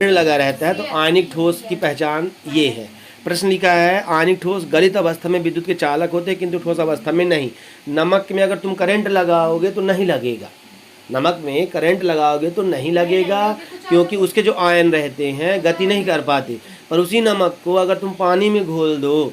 लगा रहता है तो आयनिक ठोस की पहचान ये है। प्रश्न लिखा है आयनिक ठोस गलित अवस्था में विद्युत के चालक होते हैं किंतु ठोस अवस्था में नहीं। नमक में अगर तुम करंट लगाओगे तो नहीं लगेगा, नमक में करंट लगाओगे तो नहीं लगेगा क्योंकि उसके जो आयन रहते हैं गति नहीं कर पाते। पर उसी नमक को अगर तुम पानी में घोल दो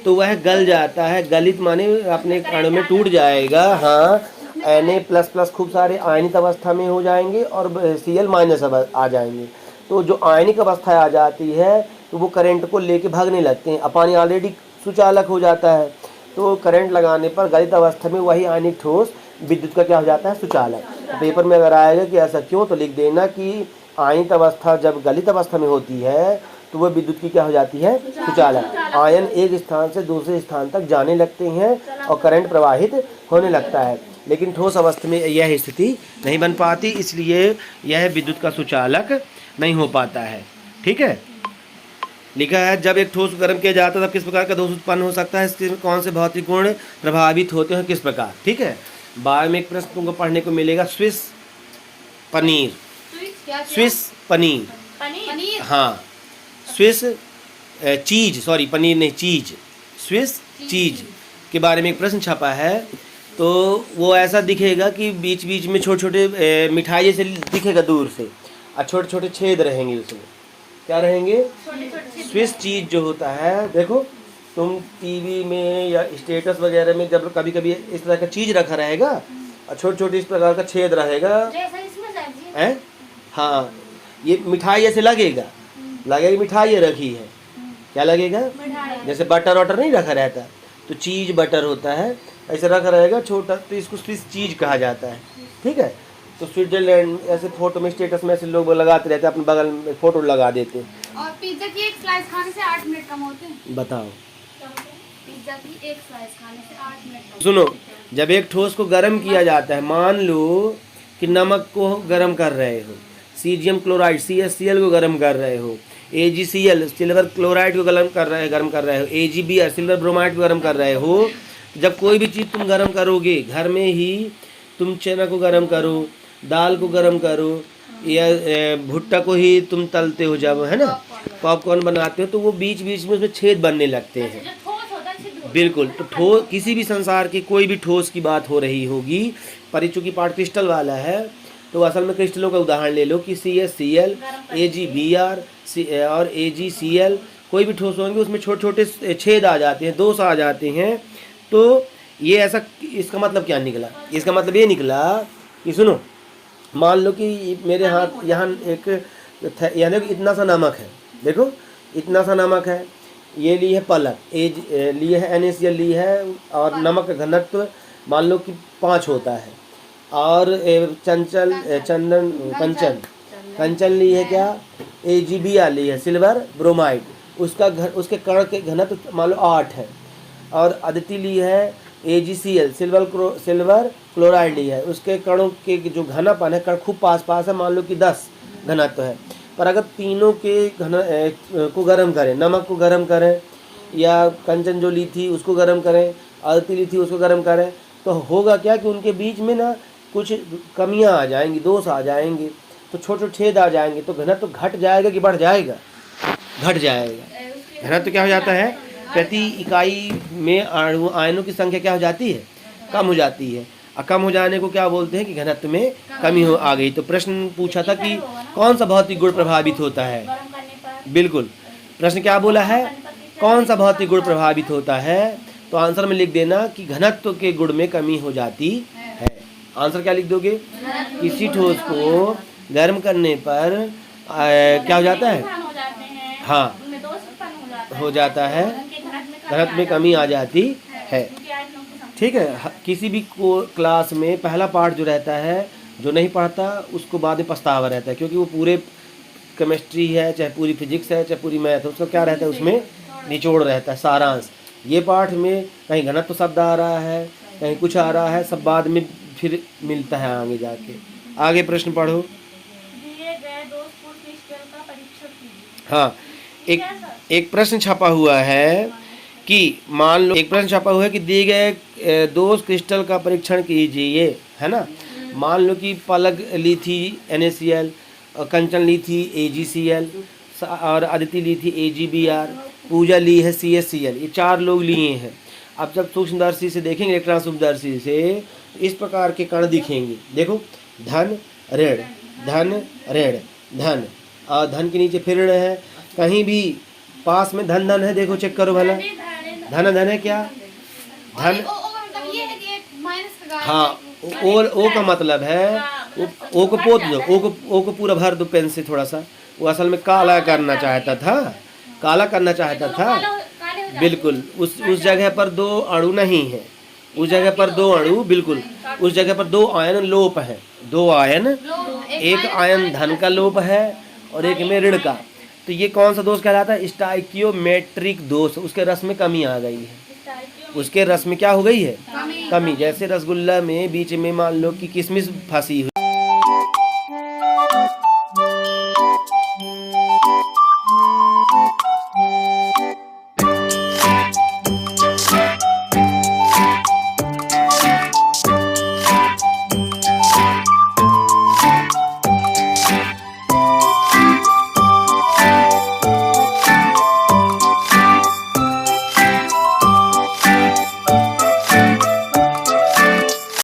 तो वह गल जाता है, गलित माने अपने कण में टूट जाएगा। हाँ, Na++ खूब सारे आयनिक अवस्था में हो जाएंगे और Cl- आ जाएंगे। तो जो आयनिक अवस्था आ जाती है तो वो करंट को लेके भागने लगते हैं। पानी ऑलरेडी सुचालक हो जाता है तो करंट लगाने पर गलित अवस्था में वही आयनिक ठोस विद्युत का क्या हो जाता है, सुचालक। पेपर में अगर आएगा कि ऐसा क्यों तो लिख देना कि आयनिक अवस्था जब गलित अवस्था में होती है तो वह विद्युत की क्या हो जाती है, सुचालक। आयन एक स्थान से दूसरे स्थान तक जाने लगते हैं और करंट प्रवाहित होने लगता है। लेकिन ठोस अवस्था में यह स्थिति नहीं बन पाती, इसलिए यह विद्युत का सुचालक नहीं हो पाता है। ठीक है, लिखा है जब एक ठोस गर्म किया जाता है तब किस प्रकार का दोष उत्पन्न हो सकता है, इसके कौन से भौतिक गुण प्रभावित होते हैं, किस प्रकार। ठीक है, बाद में एक प्रश्न तुमको पढ़ने को मिलेगा, स्विस पनीर। स्विस पनीर, हाँ, स्विस चीज, सॉरी पनीर नहीं, चीज, स्विस चीज के बारे में एक प्रश्न छपा है। तो वो ऐसा दिखेगा कि बीच बीच में छोटे छोटे मिठाई जैसे दिखेगा दूर से और छोटे छोटे छेद रहेंगे उसमें। क्या रहेंगे, स्विस चीज जो होता है। देखो तुम टीवी में या स्टेटस वगैरह में जब कभी कभी इस तरह का चीज रखा रहेगा और छोटे छोटे इस प्रकार का छेद रहेगा है, हाँ, ये मिठाई ऐसे लगेगा, लगेगी मिठाई रखी है, क्या लगेगा, जैसे बटर वटर नहीं रखा रहता तो चीज बटर होता है, ऐसे रखा रहेगा छोटा, तो इसको स्विस चीज कहा जाता है। ठीक है, तो स्विट्जरलैंड ऐसे फोटो में स्टेटस में ऐसे लोग लगाते रहते हैं, अपने बगल में फोटो लगा देते हैं। और पिज्जा की एक स्लाइस खाने से 8 मिनट कम होते हैं। बताओ, पिज्जा की एक स्लाइस खाने से 8 मिनट। सुनो, जब एक ठोस को गर्म किया जाता है, मान लो कि नमक को गर्म कर रहे हो, सीजियम क्लोराइड CaCl को गर्म कर रहे हो, AgCl सिल्वर क्लोराइड को गर्म कर रहे हो, AgBr सिल्वर ब्रोमाइड को गर्म कर रहे हो। जब कोई भी चीज़ तुम गर्म करोगे, घर में ही तुम चना को गर्म करो, दाल को गर्म करो, या भुट्टा को ही तुम तलते हो जब, है ना, पॉपकॉर्न बनाते हो, तो वो बीच बीच में उसमें छेद बनने लगते हैं। बिल्कुल, तो ठोस किसी भी संसार की कोई भी ठोस की बात हो रही होगी, पर चूंकि पार्ट क्रिस्टल वाला है तो असल में क्रिस्टलों का उदाहरण ले लो कि CaCl AgBr और AgCl कोई भी ठोस होंगे उसमें छोटे छोटे छेद आ जाते हैं, दोष आ जाते हैं। तो ये ऐसा, इसका मतलब क्या निकला, इसका मतलब ये निकला कि सुनो, मान लो कि मेरे हाथ यहाँ एक यानी इतना सा नमक है, देखो इतना सा नमक है, ये ली है पलक, लिए है NaCl ली है, और नमक का घनत्व मान लो कि 5 होता है, और कंचन ली है क्या, AgBr ली है सिल्वर ब्रोमाइड, उसके कण के घनत्व मान लो 8 है, और अदिति ली है AgCl सिल्वर क्लोराइड ली है, उसके कणों के जो घनापन है, कण खूब पास है, मान लो कि 10 घनत्व है। पर अगर तीनों के को गर्म करें, नमक को गर्म करें, या कंचन जो ली थी उसको गर्म करें, अदिति ली थी उसको गर्म करें, तो होगा क्या कि उनके बीच में ना कुछ कमियां आ जाएंगी, दोष आ जाएंगे, तो छोटे छोटे छेद आ जाएंगे, तो घनत्व घट जाएगा कि बढ़ जाएगा, घट जाएगा। घनत्व क्या हो जाता है, प्रति इकाई में आयनों की संख्या क्या हो जाती है, कम हो जाती है, और कम हो जाने को क्या बोलते हैं कि घनत्व में कमी हो आ गई। तो प्रश्न पूछा था कि कौन सा भौतिक गुण प्रभावित होता है, बिल्कुल, प्रश्न क्या बोला है, कौन सा भौतिक गुण प्रभावित होता है, तो आंसर में लिख देना कि घनत्व के गुण में कमी हो जाती है। आंसर क्या लिख दोगे, किसी ठोस को गर्म करने पर क्या हो जाता है, हाँ, हो जाता है, घनत्व में कमी आ जाती है। ठीक है, किसी भी क्लास में पहला पार्ट जो रहता है, जो नहीं पढ़ता उसको बाद में पछतावा रहता है, क्योंकि वो पूरे केमिस्ट्री है, चाहे पूरी फिजिक्स है, चाहे पूरी मैथ है, उसका क्या रहता है, उसमें निचोड़ रहता है, सारांश। ये पाठ में कहीं घनत्व शब्द आ रहा है, कहीं कुछ आ रहा है, सब बाद में फिर मिलता है आगे जाके। आगे प्रश्न पढ़ो। हाँ, एक प्रश्न छपा हुआ है कि मान लो, एक प्रश्न छपा हुआ है कि दिए गए दोष क्रिस्टल का परीक्षण कीजिए, है ना। मान लो कि पलक ली थी NaCl और कंचन ली थी AgCl, और अदिति ली थी AgBr, पूजा ली है CaCl। ये 4 लोग लिए हैं। अब जब सूक्ष्मदर्शी से देखेंगे, इलेक्ट्रॉन सूक्ष्मदर्शी से, इस प्रकार के कण दिखेंगे। देखो, धन ऋण, धन ऋण, धन, और धन के नीचे फिर ऋण है। कहीं भी पास में धन धन है, देखो चेक करो भला, धन धन है क्या? धन, ओ का मतलब ये है कि एक माइनस का हाँ, ओ का मतलब है, ओ को पोत दो, ओ को पूरा भर दो पेन से थोड़ा सा। वो असल में काला करना चाहता था, काला करना चाहता था। बिल्कुल, उस जगह पर 2 अणु नहीं है, उस जगह पर 2 अणु, बिल्कुल उस जगह पर 2 आयन लोप है, 2 आयन, एक आयन धन का लोप है और एक में ऋण का। तो ये कौन सा दोष कहलाता है? स्टाइकियोमेट्रिक दोष। उसके रस में कमी आ गई है, उसके रस में क्या हो गई है? कमी। जैसे रसगुल्ला में बीच में मान लो कि किशमिश फंसी हुई,